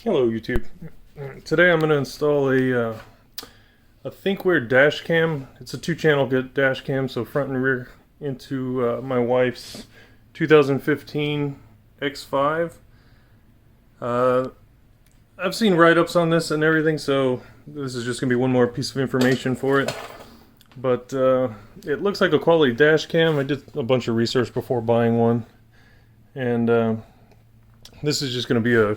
Hello YouTube. Today I'm going to install a Thinkware dash cam. It's a two-channel dash cam, so front and rear, into my wife's 2015 X5. I've seen write-ups on this and everything, so this is just going to be one more piece of information for it. But it looks like a quality dash cam. I did a bunch of research before buying one, and this is just going to be a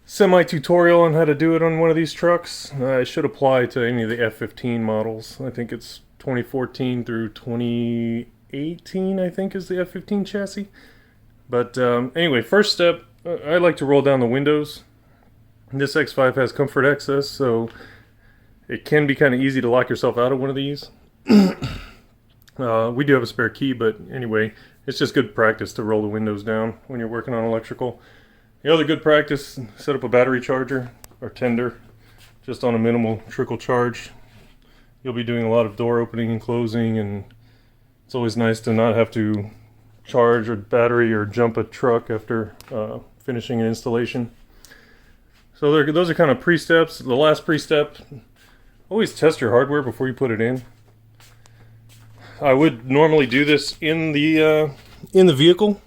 semi-tutorial on how to do it on one of these trucks. It should apply to any of the F15 models. I think it's 2014 through 2018, I think, is the F15 chassis. But anyway, first step, I like to roll down the windows. This X5 has comfort access, so it can be kind of easy to lock yourself out of one of these. We do have a spare key, but anyway, it's just good practice to roll the windows down when you're working on electrical. The other good practice, set up a battery charger or tender just on a minimal trickle charge. You'll be doing a lot of door opening and closing, and it's always nice to not have to charge a battery or jump a truck after finishing an installation. So those are kind of pre-steps. The last pre-step, always test your hardware before you put it in. I would normally do this in the vehicle.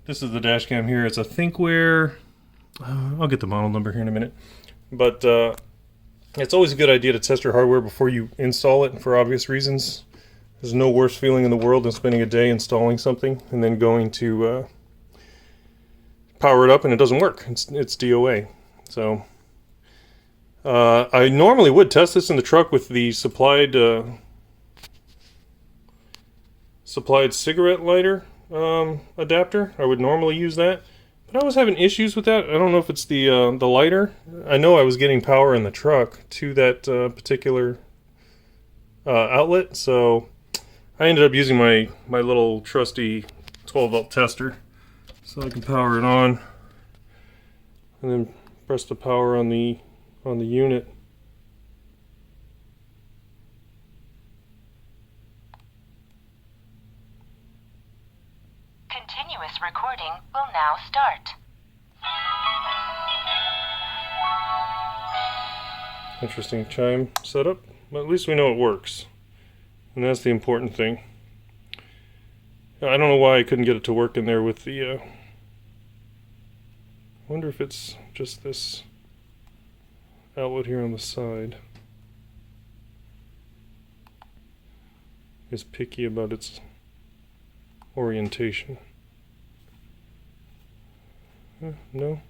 This is the dash cam here. It's a Thinkware. I'll get the model number here in a minute. But it's always a good idea to test your hardware before you install it for obvious reasons. There's no worse feeling in the world than spending a day installing something and then going to power it up and it doesn't work. It's DOA. So I normally would test this in the truck with the supplied cigarette lighter adapter. I would normally use that, but I was having issues with that. I don't know if it's the lighter. I know I was getting power in the truck to that particular outlet, so I ended up using my little trusty 12-volt tester so I can power it on, and then press the power on the unit. Continuous recording will now start. Interesting chime setup, but at least we know it works, and that's the important thing. I don't know why I couldn't get it to work in there with the I wonder if it's just this outlet here on the side is picky about its orientation. No.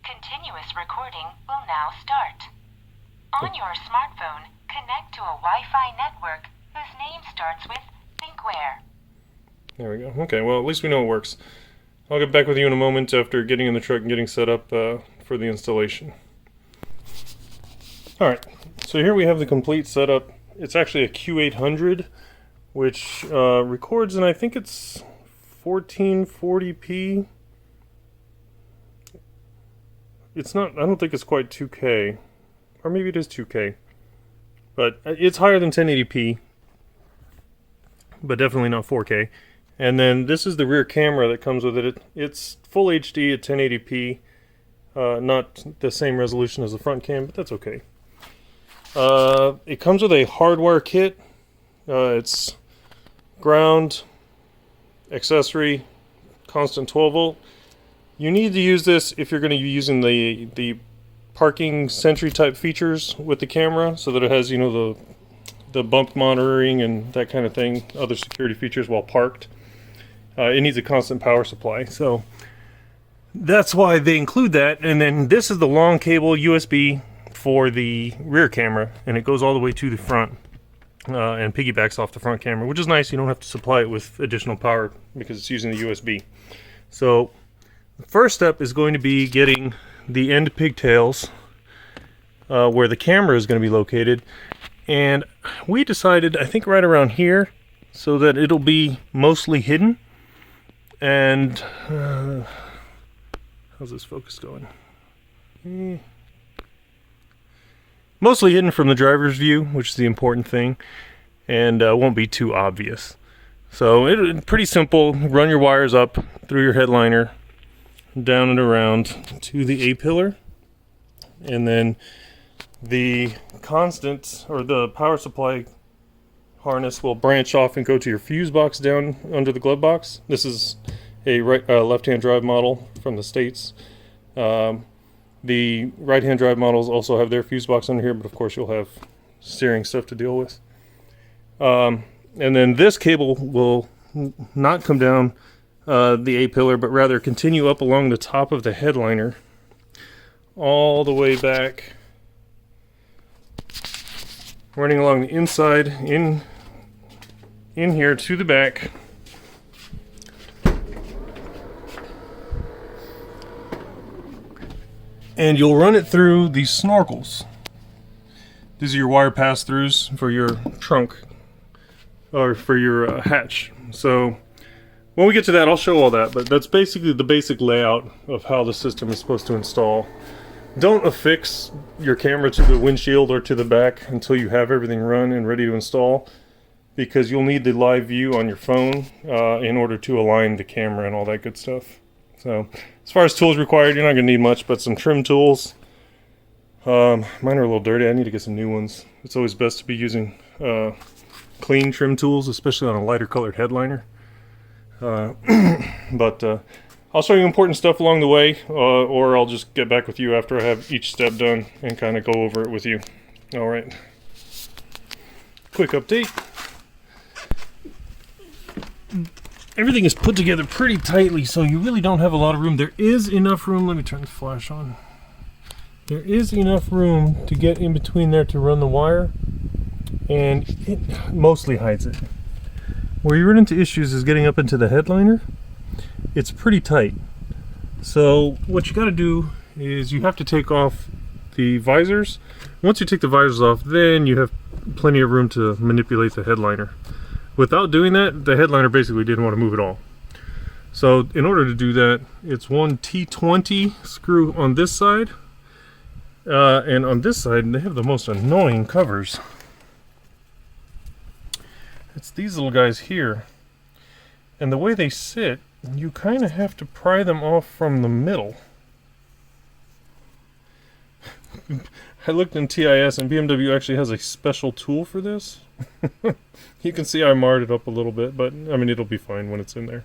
Continuous recording will now start. On your smartphone, connect to a Wi-Fi network whose name starts with Thinkware. There we go. Okay, well, at least we know it works. I'll get back with you in a moment after getting in the truck and getting set up for the installation. Alright, so here we have the complete setup. It's actually a Q800, which records, and I think it's 1440p. It's not, I don't think it's quite 2K, or maybe it is 2K, but it's higher than 1080p, but definitely not 4K. And then this is the rear camera that comes with it. It's full HD at 1080p, not the same resolution as the front cam, but that's okay. It comes with a hardware kit. It's ground, accessory, constant 12 volt. You need to use this if you're going to be using the parking sentry type features with the camera, so that it has, you know, the bump monitoring and that kind of thing, other security features while parked. It needs a constant power supply, so that's why they include that. And then this is the long cable USB for the rear camera, and it goes all the way to the front and piggybacks off the front camera, which is nice. You don't have to supply it with additional power because it's using the USB. So the first step is going to be getting the end pigtails where the camera is going to be located, and we decided, I think, right around here, so that it'll be mostly hidden. And how's this focus going? Mostly hidden from the driver's view, which is the important thing, and won't be too obvious. So it's pretty simple. Run your wires up through your headliner, down and around to the A-pillar, and then the constant or the power supply harness will branch off and go to your fuse box down under the glove box. This is a left-hand drive model from the States. The right-hand drive models also have their fuse box under here, but of course you'll have steering stuff to deal with. And then this cable will not come down the A-pillar, but rather continue up along the top of the headliner all the way back, running along the inside in here to the back. And you'll run it through these snorkels. These are your wire pass-throughs for your trunk or for your hatch. So when we get to that, I'll show all that, but that's basically the basic layout of how the system is supposed to install. Don't affix your camera to the windshield or to the back until you have everything run and ready to install, because you'll need the live view on your phone in order to align the camera and all that good stuff. So as far as tools required, you're not going to need much, but some trim tools. Mine are a little dirty. I need to get some new ones. It's always best to be using clean trim tools, especially on a lighter colored headliner. But I'll show you important stuff along the way, or I'll just get back with you after I have each step done and kind of go over it with you. Alright. Quick update. Everything is put together pretty tightly, so you really don't have a lot of room. There is enough room. Let me turn the flash on. There is enough room to get in between there to run the wire, and it mostly hides it. Where you run into issues is getting up into the headliner. It's pretty tight. So what you got to do is you have to take off the visors. Once you take the visors off, then you have plenty of room to manipulate the headliner. Without doing that, the headliner basically didn't want to move at all. So in order to do that, it's one T20 screw on this side, and on this side they have the most annoying covers. It's these little guys here, and the way they sit, you kind of have to pry them off from the middle. I looked in TIS, and BMW actually has a special tool for this. You can see I marred it up a little bit, but I mean it'll be fine when it's in there.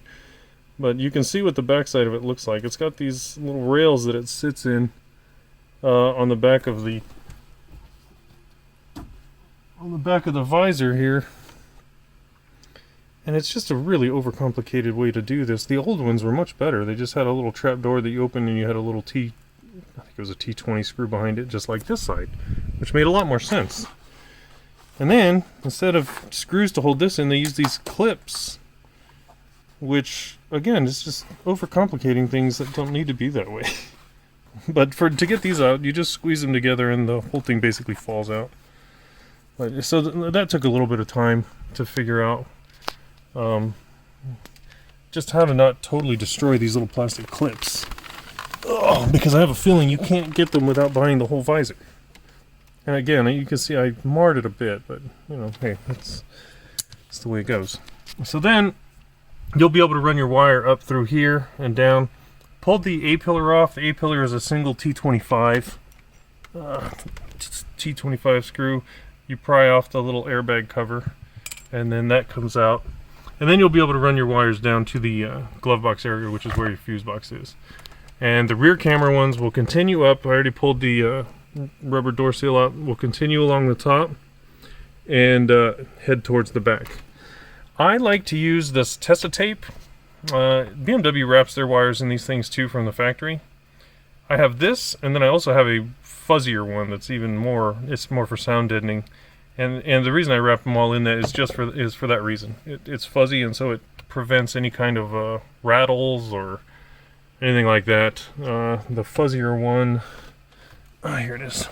But you can see what the back side of it looks like. It's got these little rails that it sits in on the back of the visor here. And it's just a really overcomplicated way to do this. The old ones were much better. They just had a little trap door that you opened, and you had a little I think it was a T20 screw behind it, just like this side, which made a lot more sense. And then, instead of screws to hold this in, they use these clips, which, again, is just overcomplicating things that don't need to be that way. But to get these out, you just squeeze them together and the whole thing basically falls out. So that took a little bit of time to figure out. Just how to not totally destroy these little plastic clips. Because I have a feeling you can't get them without buying the whole visor. And again, you can see I marred it a bit, but you know, hey, that's the way it goes. So then you'll be able to run your wire up through here and down. Pulled the A-pillar off. The A-pillar is a single T25 T25 screw. You pry off the little airbag cover, and then that comes out. And then you'll be able to run your wires down to the glove box area, which is where your fuse box is. And the rear camera ones will continue up. I already pulled the rubber door seal out. Will continue along the top and head towards the back. I like to use this Tessa tape. BMW wraps their wires in these things too from the factory. I have this, and then I also have a fuzzier one that's even more. It's more for sound deadening. And the reason I wrap them all in that is just for that reason. It's fuzzy, and so it prevents any kind of rattles or anything like that. The fuzzier one, here it is.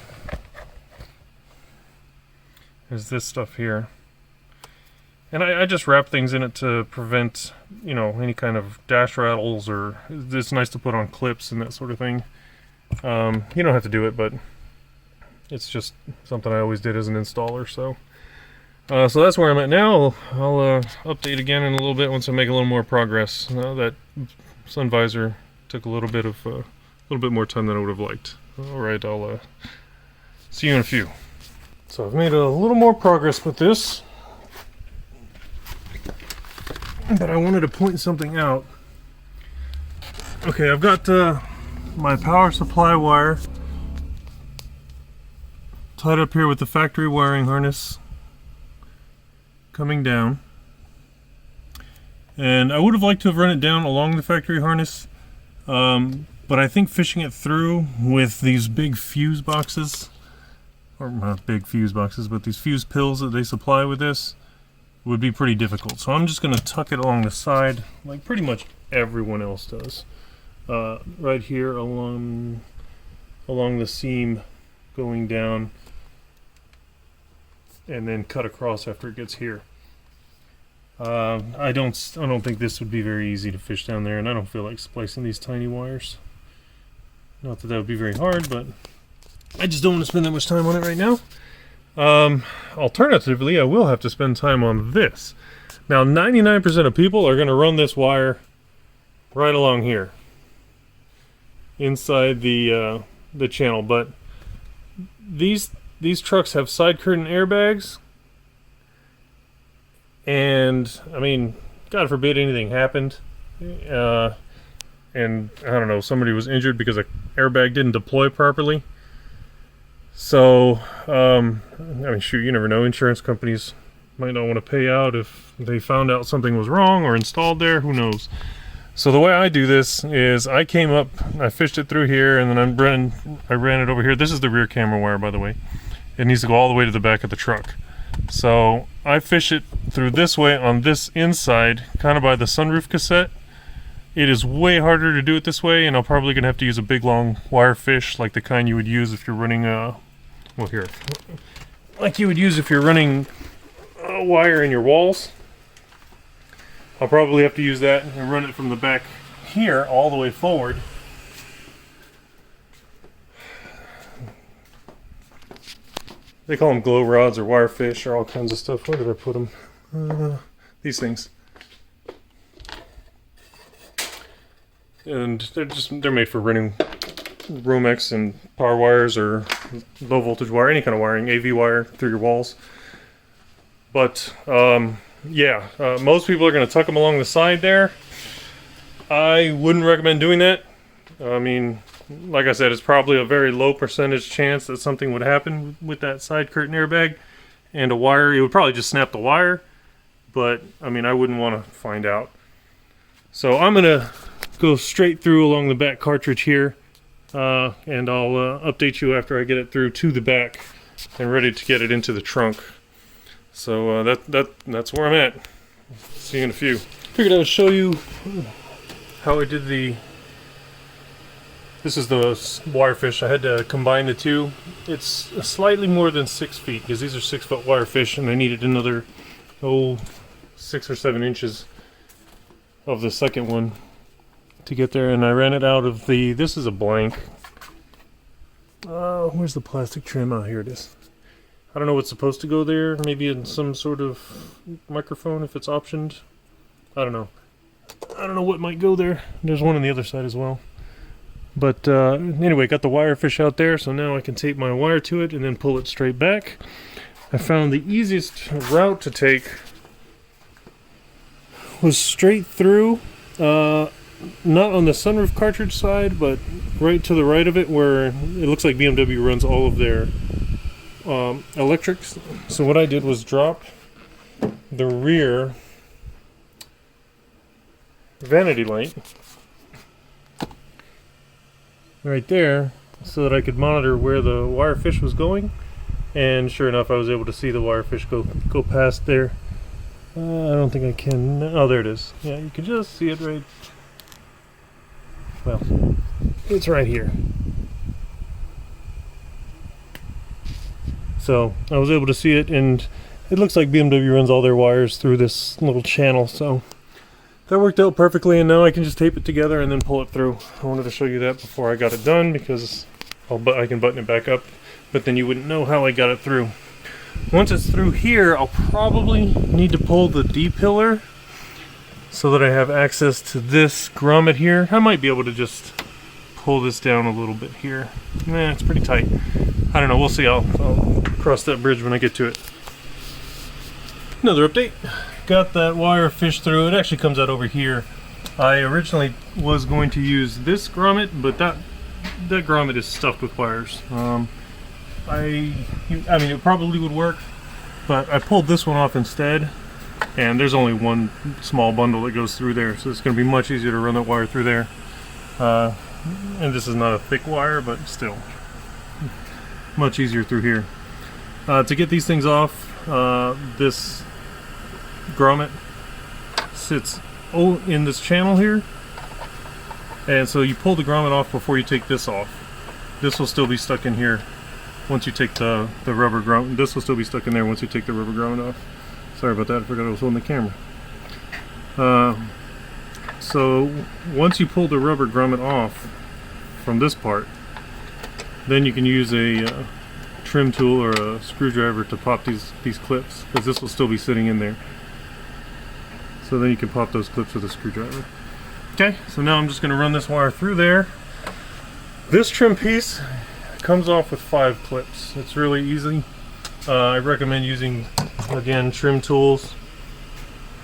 Is this stuff here, and I just wrap things in it to prevent, you know, any kind of dash rattles, or it's nice to put on clips and that sort of thing. You don't have to do it, but it's just something I always did as an installer. So So that's where I'm at now. I'll update again in a little bit once I make a little more progress. That sun visor took a little bit more time than I would have liked. All right, I'll see you in a few. So I've made a little more progress with this, but I wanted to point something out. Okay, I've got my power supply wire tied up here with the factory wiring harness coming down, and I would have liked to have run it down along the factory harness, but I think fishing it through with these big fuse boxes, or not big fuse boxes, but these fuse pills that they supply with this would be pretty difficult. So I'm just going to tuck it along the side like pretty much everyone else does, right here along the seam going down, and then cut across after it gets here. I don't think this would be very easy to fish down there, and I don't feel like splicing these tiny wires. Not that would be very hard, but I just don't want to spend that much time on it right now. Alternatively, I will have to spend time on this. Now, 99% of people are going to run this wire right along here, inside the channel, but these trucks have side curtain airbags, and I mean, God forbid anything happened, and I don't know, somebody was injured because an airbag didn't deploy properly. So, I mean, shoot, you never know. Insurance companies might not want to pay out if they found out something was wrong or installed there. Who knows? So the way I do this is I came up, I fished it through here, and then I ran it over here. This is the rear camera wire, by the way. It needs to go all the way to the back of the truck. So I fish it through this way on this inside, kind of by the sunroof cassette. It is way harder to do it this way, and I'm probably going to have to use a big long wire fish, like the kind you would use if you're running like you would use if you're running a wire in your walls. I'll probably have to use that and run it from the back here all the way forward. They call them glow rods or wire fish or all kinds of stuff. Where did I put them? These things. And they're made for running Romex and power wires or low voltage wire, any kind of wiring, AV wire through your walls. But yeah, most people are going to tuck them along the side there. I wouldn't recommend doing that. I mean, like I said, it's probably a very low percentage chance that something would happen with that side curtain airbag and a wire. It would probably just snap the wire, but I mean, I wouldn't want to find out. So I'm going to go straight through along the back cartridge here, and I'll update you after I get it through to the back and ready to get it into the trunk. So that's where I'm at. See you in a few. Figured I would show you how I did this is the wire fish. I had to combine the two. It's slightly more than 6 feet because these are 6 foot wire fish, and I needed another 6 or 7 inches of the second one to get there, and I ran it out of this is a blank. Where's the plastic trim? Oh, here it is. I don't know what's supposed to go there. Maybe in some sort of microphone if it's optioned. I don't know. I don't know what might go there. There's one on the other side as well. But anyway, got the wire fish out there, so now I can tape my wire to it and then pull it straight back. I found the easiest route to take was straight through, not on the sunroof cartridge side, but right to the right of it, where it looks like BMW runs all of their electrics. So what I did was drop the rear vanity light right there so that I could monitor where the wire fish was going, and sure enough I was able to see the wire fish go past there. I don't think I can. Oh, there it is. Yeah, you can just see it right. Well, it's right here. So I was able to see it, and it looks like BMW runs all their wires through this little channel, so that worked out perfectly, and now I can just tape it together and then pull it through. I wanted to show you that before I got it done because I can button it back up, but then you wouldn't know how I got it through. Once it's through here, I'll probably need to pull the D-pillar so that I have access to this grommet here. I might be able to just pull this down a little bit here. It's pretty tight. I don't know, we'll see. I'll cross that bridge when I get to it. Another update. Got that wire fished through. It actually comes out over here. I originally was going to use this grommet, but that grommet is stuffed with wires. I mean, it probably would work, but I pulled this one off instead, and there's only one small bundle that goes through there, so it's going to be much easier to run that wire through there. And this is not a thick wire, but still much easier through here. To get these things off, this grommet sits in this channel here, and so you pull the grommet off before you take this off. This will still be stuck in here once you take the rubber grommet. This will still be stuck in there once you take the rubber grommet off. Sorry about that, I forgot I was holding the camera. So once you pull the rubber grommet off from this part, then you can use a trim tool or a screwdriver to pop these clips, because this will still be sitting in there. So then you can pop those clips with a screwdriver. Okay, so now I'm just going to run this wire through there. This trim piece comes off with 5 clips. It's really easy. I recommend using, again, trim tools.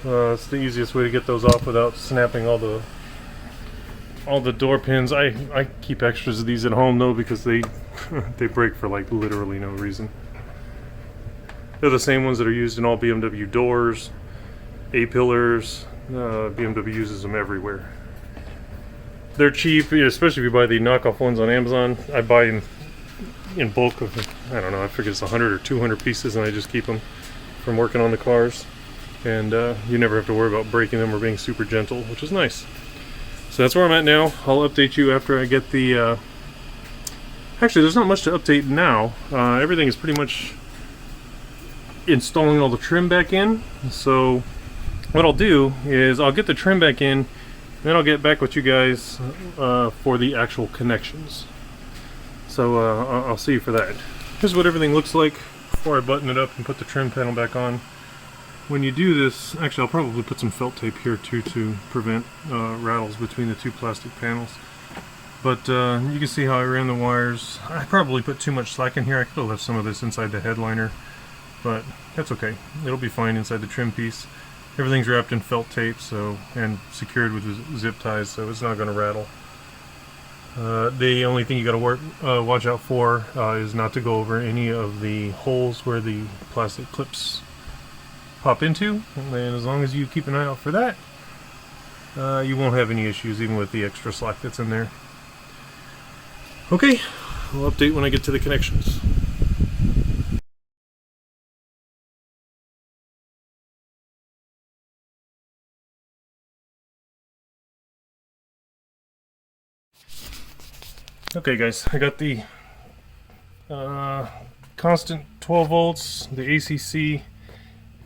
It's the easiest way to get those off without snapping all the door pins. I keep extras of these at home though, because they they break for like literally no reason. They're the same ones that are used in all BMW doors, A-pillars. BMW uses them everywhere. They're cheap, especially if you buy the knockoff ones on Amazon. I buy them in bulk of, I don't know, I forget it's 100 or 200 pieces, and I just keep them from working on the cars. And you never have to worry about breaking them or being super gentle, which is nice. So that's where I'm at now. I'll update you after I get the... Actually, there's not much to update now. Everything is pretty much installing all the trim back in. So what I'll do is I'll get the trim back in, then I'll get back with you guys for the actual connections. So I'll see you for that. Here's what everything looks like before I button it up and put the trim panel back on. When you do this, actually I'll probably put some felt tape here too to prevent rattles between the two plastic panels. But you can see how I ran the wires. I probably put too much slack in here. I could have left some of this inside the headliner, but that's okay. It'll be fine inside the trim piece. Everything's wrapped in felt tape, so, and secured with zip ties, so it's not going to rattle. The only thing you got to watch out for is not to go over any of the holes where the plastic clips pop into, and as long as you keep an eye out for that, you won't have any issues even with the extra slack that's in there. Okay, I'll update when I get to the connections. Okay guys, I got the constant 12 volts, the ACC,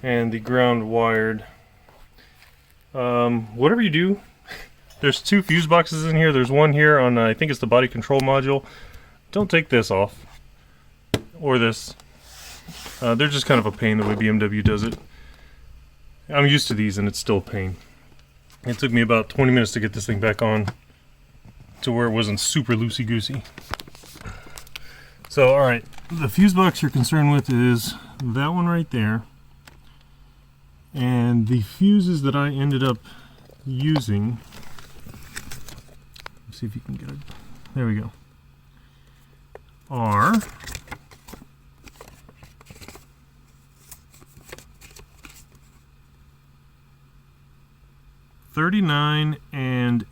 and the ground wired. Whatever you do, there's 2 fuse boxes in here. There's one here on, I think it's the body control module. Don't take this off, or this. They're just kind of a pain the way BMW does it. I'm used to these and it's still a pain. It took me about 20 minutes to get this thing back on to where it wasn't super loosey-goosey. So, alright, the fuse box you're concerned with is that one right there. And the fuses that I ended up using, let's see if you can get it, there we go, are $39 and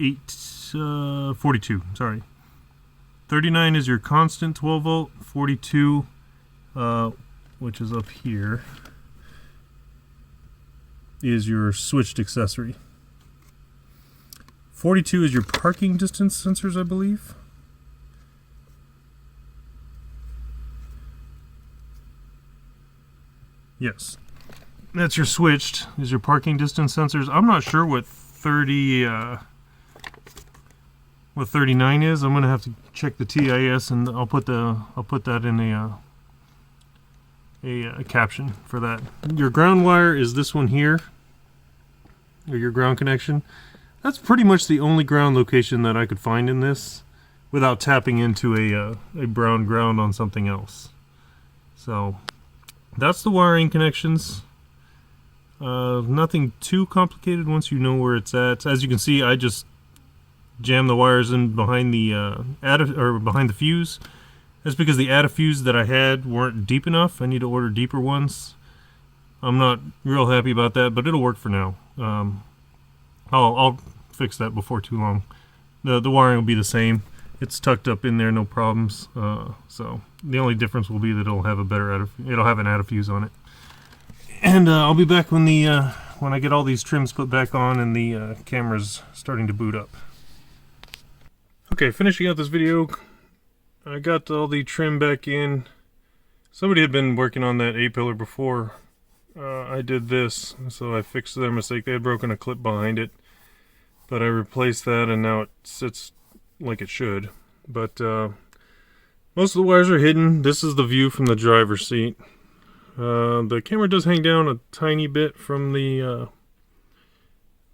42. Sorry, 39 is your constant 12 volt. 42, which is up here, is your switched accessory. 42 is your parking distance sensors, I believe. Yes, that's your switched, is your parking distance sensors. I'm not sure what 39 is. I'm gonna have to check the TIS, and I'll put that in a caption for that. Your ground wire is this one here, or your ground connection. That's pretty much the only ground location that I could find in this without tapping into a brown ground on something else. So that's the wiring connections. Nothing too complicated once you know where it's at. As you can see, I just jammed the wires in behind the behind the fuse. That's because the add fuse that I had weren't deep enough. I need to order deeper ones. I'm not real happy about that, but it'll work for now. I'll fix that before too long. The wiring will be the same. It's tucked up in there, no problems. So the only difference will be that it'll have an add fuse on it. And I'll be back when I get all these trims put back on and the camera's starting to boot up. Okay, finishing out this video, I got all the trim back in. Somebody had been working on that A-pillar before I did this, so I fixed their mistake. They had broken a clip behind it, but I replaced that and now it sits like it should. But most of the wires are hidden. This is the view from the driver's seat. The camera does hang down a tiny bit from the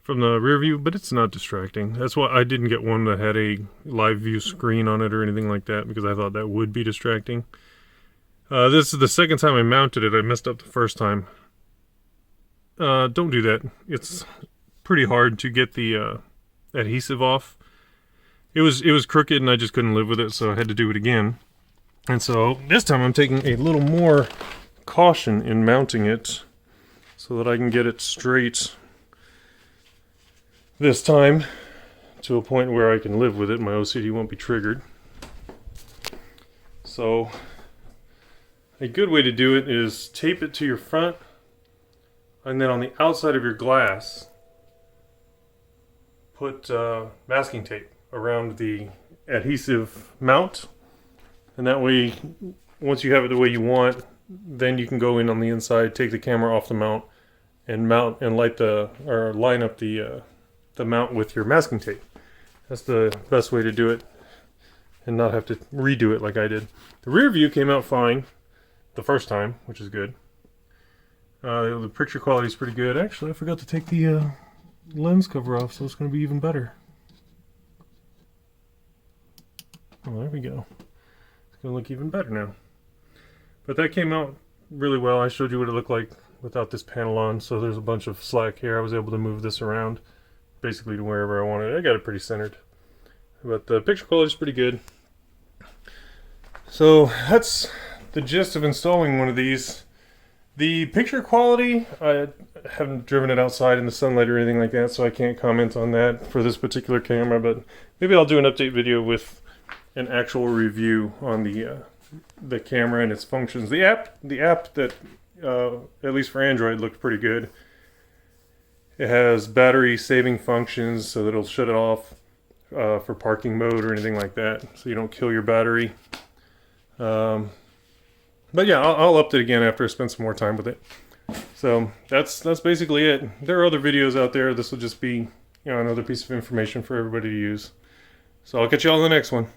rear view, but it's not distracting. That's why I didn't get one that had a live view screen on it or anything like that, because I thought that would be distracting. This is the second time I mounted it. I messed up the first time. Don't do that. It's pretty hard to get the adhesive off. It was crooked and I just couldn't live with it, so I had to do it again. And so this time I'm taking a little more caution in mounting it so that I can get it straight this time to a point where I can live with it. My OCD won't be triggered. So a good way to do it is tape it to your front, and then on the outside of your glass put masking tape around the adhesive mount, and that way once you have it the way you want, then you can go in on the inside, take the camera off the mount and line up the mount with your masking tape. That's the best way to do it and not have to redo it like I did. The rear view came out fine the first time, which is good. The picture quality is pretty good. Actually, I forgot to take the lens cover off, so it's going to be even better. Oh, there we go. It's going to look even better now. But that came out really well. I showed you what it looked like without this panel on, so there's a bunch of slack here. I was able to move this around basically to wherever I wanted. I got it pretty centered. But the picture quality is pretty good. So that's the gist of installing one of these. The picture quality, I haven't driven it outside in the sunlight or anything like that, so I can't comment on that for this particular camera, but maybe I'll do an update video with an actual review on the camera and its functions. The app that at least for Android looked pretty good. It has battery saving functions, so that it'll shut it off for parking mode or anything like that, so you don't kill your battery. But yeah, I'll update again after I spend some more time with it. So that's basically it. There are other videos out there. This will just be another piece of information for everybody to use. So I'll catch you all in the next one.